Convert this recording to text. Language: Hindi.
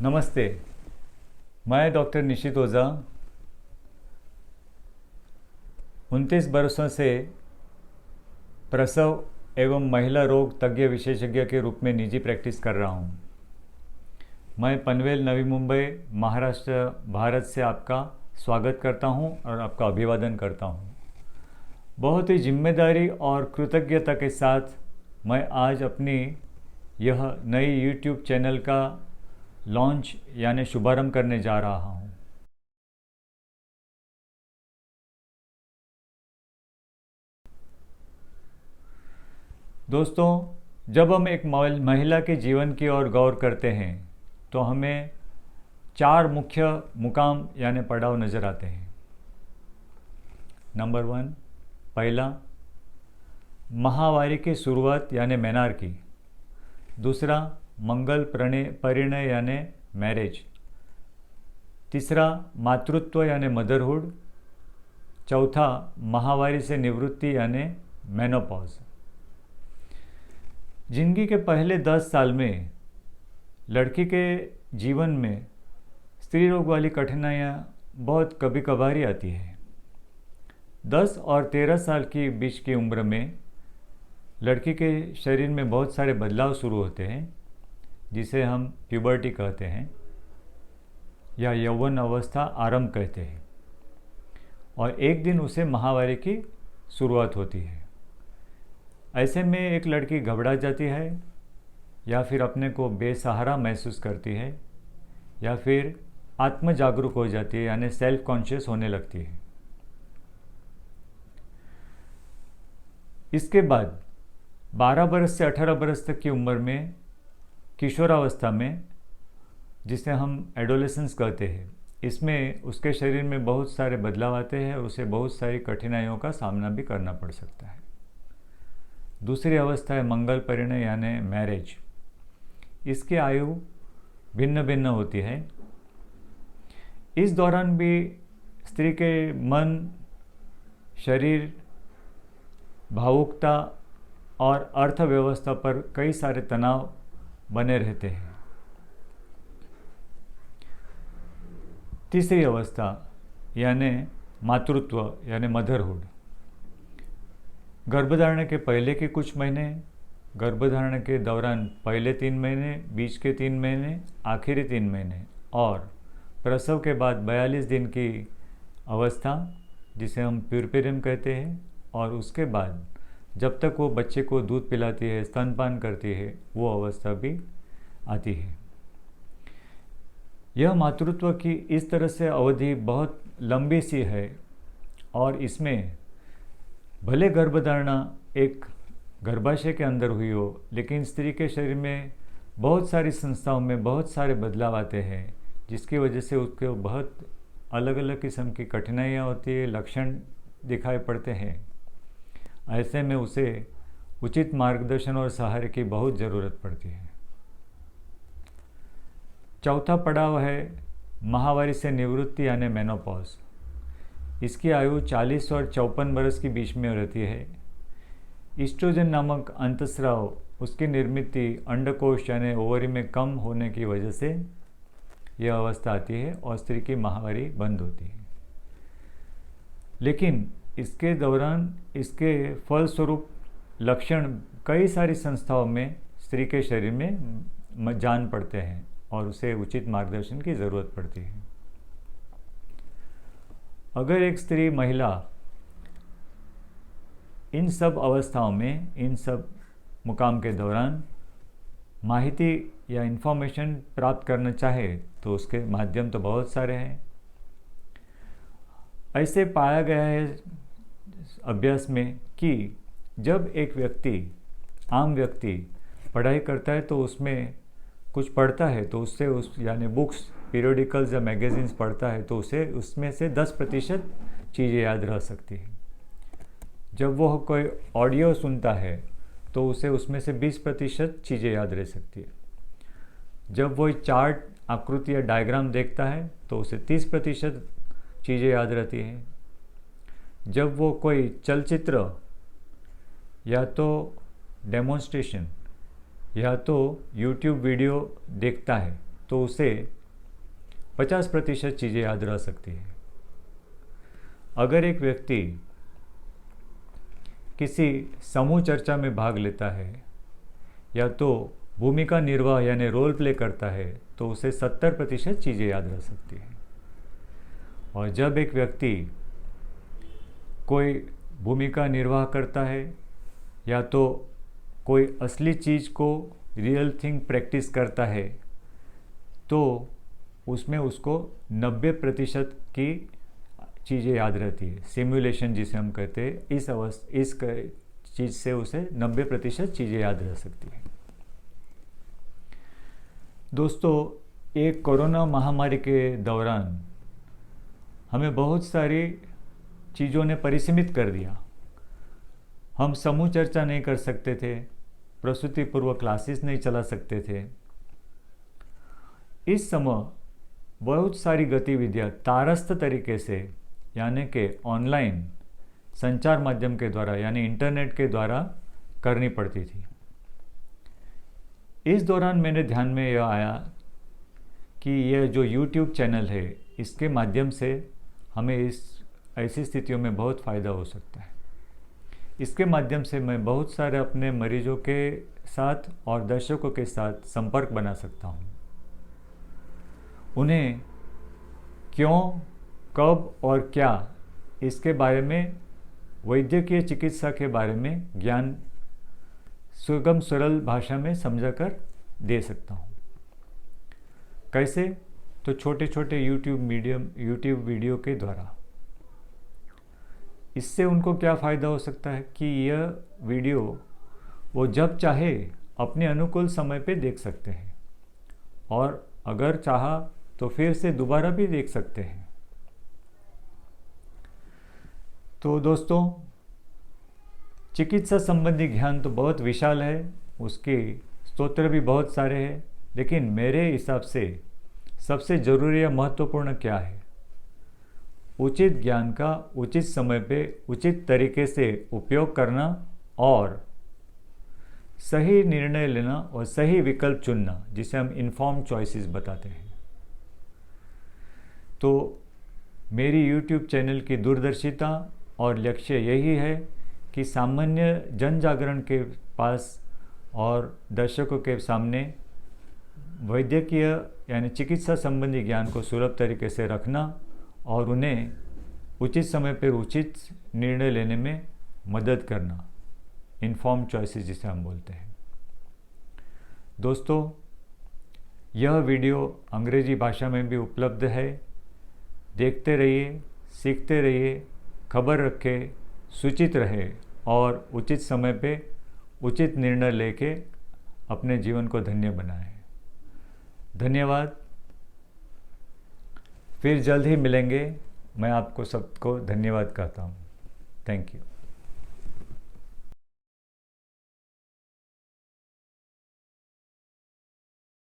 नमस्ते। मैं डॉक्टर निशित ओझा 29 बरसों से प्रसव एवं महिला रोग तज्ञ विशेषज्ञ के रूप में निजी प्रैक्टिस कर रहा हूँ। मैं पनवेल नवी मुंबई महाराष्ट्र भारत से आपका स्वागत करता हूँ और आपका अभिवादन करता हूँ। बहुत ही जिम्मेदारी और कृतज्ञता के साथ मैं आज अपनी यह नई यूट्यूब चैनल का लॉन्च यानी शुभारंभ करने जा रहा हूँ। दोस्तों, जब हम एक महिला के जीवन की ओर गौर करते हैं तो हमें 4 मुख्य मुकाम यानी पड़ाव नज़र आते हैं। नंबर 1, पहला माहवारी की शुरुआत यानी मेनार्की। दूसरा मंगल परिणय यानी मैरिज। तीसरा मातृत्व यानी मदरहुड। चौथा माहवारी से निवृत्ति यानी मेनोपॉज। जिंदगी के पहले 10 साल में लड़की के जीवन में स्त्री रोग वाली कठिनाइयाँ बहुत कभी कभार ही आती है। 10 और 13 साल की बीच की उम्र में लड़की के शरीर में बहुत सारे बदलाव शुरू होते हैं, जिसे हम प्यूबर्टी कहते हैं या यौवन अवस्था आरंभ कहते हैं, और एक दिन उसे माहवारी की शुरुआत होती है। ऐसे में एक लड़की घबरा जाती है या फिर अपने को बेसहारा महसूस करती है या फिर आत्म जागरूक हो जाती है यानी सेल्फ कॉन्शियस होने लगती है। इसके बाद 12 बरस से 18 बरस तक की उम्र में किशोरावस्था में, जिसे हम एडोलेसेंस कहते हैं, इसमें उसके शरीर में बहुत सारे बदलाव आते हैं और उसे बहुत सारी कठिनाइयों का सामना भी करना पड़ सकता है। दूसरी अवस्था है मंगल परिणय यानी मैरिज। इसकी आयु भिन्न भिन्न होती है। इस दौरान भी स्त्री के मन, शरीर, भावुकता और अर्थव्यवस्था पर कई सारे तनाव बने रहते हैं। तीसरी अवस्था यानी मातृत्व यानी मदरहुड। गर्भधारण के पहले के कुछ महीने, गर्भधारण के दौरान पहले 3 महीने, बीच के 3 महीने, आखिरी 3 महीने और प्रसव के बाद 42 दिन की अवस्था, जिसे हम प्यूरपेरियम कहते हैं, और उसके बाद जब तक वो बच्चे को दूध पिलाती है, स्तनपान करती है, वो अवस्था भी आती है। यह मातृत्व की इस तरह से अवधि बहुत लंबी सी है और इसमें भले गर्भधारणा एक गर्भाशय के अंदर हुई हो, लेकिन स्त्री के शरीर में बहुत सारी संस्थाओं में बहुत सारे बदलाव आते हैं, जिसकी वजह से उसको बहुत अलग अलग किस्म की कठिनाइयाँ होती है, लक्षण दिखाई पड़ते हैं। ऐसे में उसे उचित मार्गदर्शन और सहारे की बहुत ज़रूरत पड़ती है। चौथा पड़ाव है माहवारी से निवृत्ति यानी मेनोपॉज। इसकी आयु 40 और 54 बरस के बीच में रहती है। ईस्ट्रोजन नामक अंतस्राव, उसकी निर्मित अंडकोश यानी ओवरी में कम होने की वजह से यह अवस्था आती है और स्त्री की माहवारी बंद होती है। लेकिन इसके दौरान इसके फलस्वरूप लक्षण कई सारी संस्थाओं में स्त्री के शरीर में जान पड़ते हैं और उसे उचित मार्गदर्शन की ज़रूरत पड़ती है। अगर एक स्त्री महिला इन सब अवस्थाओं में, इन सब मुकाम के दौरान माहिती या इन्फॉर्मेशन प्राप्त करना चाहे तो उसके माध्यम तो बहुत सारे हैं। ऐसे पाया गया है अभ्यास में कि जब एक व्यक्ति, आम व्यक्ति पढ़ाई करता है तो उसमें कुछ पढ़ता है तो उससे यानी बुक्स, पीरियडिकल्स या मैगजीन्स पढ़ता है तो उसे उसमें से 10% चीज़ें याद रह सकती है। जब वह कोई ऑडियो सुनता है तो उसे उसमें से 20% चीज़ें याद रह सकती है। जब वह चार्ट, आकृति या डायग्राम देखता है तो उसे 30% चीज़ें याद रहती हैं। जब वो कोई चलचित्र या तो डेमोन्स्ट्रेशन या तो YouTube वीडियो देखता है तो उसे 50% चीज़ें याद रह सकती है। अगर एक व्यक्ति किसी समूह चर्चा में भाग लेता है या तो भूमिका निर्वाह यानी रोल प्ले करता है तो उसे 70% चीज़ें याद रह सकती है। और जब एक व्यक्ति कोई भूमिका निर्वाह करता है या तो कोई असली चीज़ को रियल थिंग प्रैक्टिस करता है तो उसमें उसको 90% की चीज़ें याद रहती है। सिमुलेशन जिसे हम कहते हैं, इस चीज़ से उसे 90% चीज़ें याद रह सकती है। दोस्तों, एक कोरोना महामारी के दौरान हमें बहुत सारी चीज़ों ने परिसीमित कर दिया। हम समूह चर्चा नहीं कर सकते थे, प्रस्तुति पूर्व क्लासेस नहीं चला सकते थे। इस समय बहुत सारी गतिविधियां तारस्थ तरीके से यानी कि ऑनलाइन संचार माध्यम के द्वारा यानी इंटरनेट के द्वारा करनी पड़ती थी। इस दौरान मेरे ध्यान में यह आया कि यह जो YouTube चैनल है इसके माध्यम से हमें ऐसी स्थितियों में बहुत फ़ायदा हो सकता है। इसके माध्यम से मैं बहुत सारे अपने मरीजों के साथ और दर्शकों के साथ संपर्क बना सकता हूँ। उन्हें क्यों, कब और क्या इसके बारे में, वैद्यकीय चिकित्सा के बारे में ज्ञान सुगम सरल भाषा में समझाकर दे सकता हूँ। कैसे? तो छोटे छोटे YouTube वीडियो के द्वारा। इससे उनको क्या फ़ायदा हो सकता है कि यह वीडियो वो जब चाहे अपने अनुकूल समय पे देख सकते हैं और अगर चाहा तो फिर से दोबारा भी देख सकते हैं। तो दोस्तों, चिकित्सा संबंधी ज्ञान तो बहुत विशाल है, उसके स्तोत्र भी बहुत सारे हैं, लेकिन मेरे हिसाब से सबसे ज़रूरी या महत्वपूर्ण क्या है? उचित ज्ञान का उचित समय पे उचित तरीके से उपयोग करना और सही निर्णय लेना और सही विकल्प चुनना, जिसे हम इन्फॉर्म्ड चॉइसेस बताते हैं। तो मेरी YouTube चैनल की दूरदर्शिता और लक्ष्य यही है कि सामान्य जन जागरण के पास और दर्शकों के सामने वैद्यकीय यानी चिकित्सा संबंधी ज्ञान को सुलभ तरीके से रखना और उन्हें उचित समय पर उचित निर्णय लेने में मदद करना, इन्फॉर्म्ड चॉइसेस जिसे हम बोलते हैं। दोस्तों, यह वीडियो अंग्रेजी भाषा में भी उपलब्ध है। देखते रहिए, सीखते रहिए, खबर रखें, सूचित रहे और उचित समय पे उचित निर्णय लेके अपने जीवन को धन्य बनाएं। धन्यवाद। फिर जल्द ही मिलेंगे। मैं आपको सबको धन्यवाद कहता हूँ। Thank you.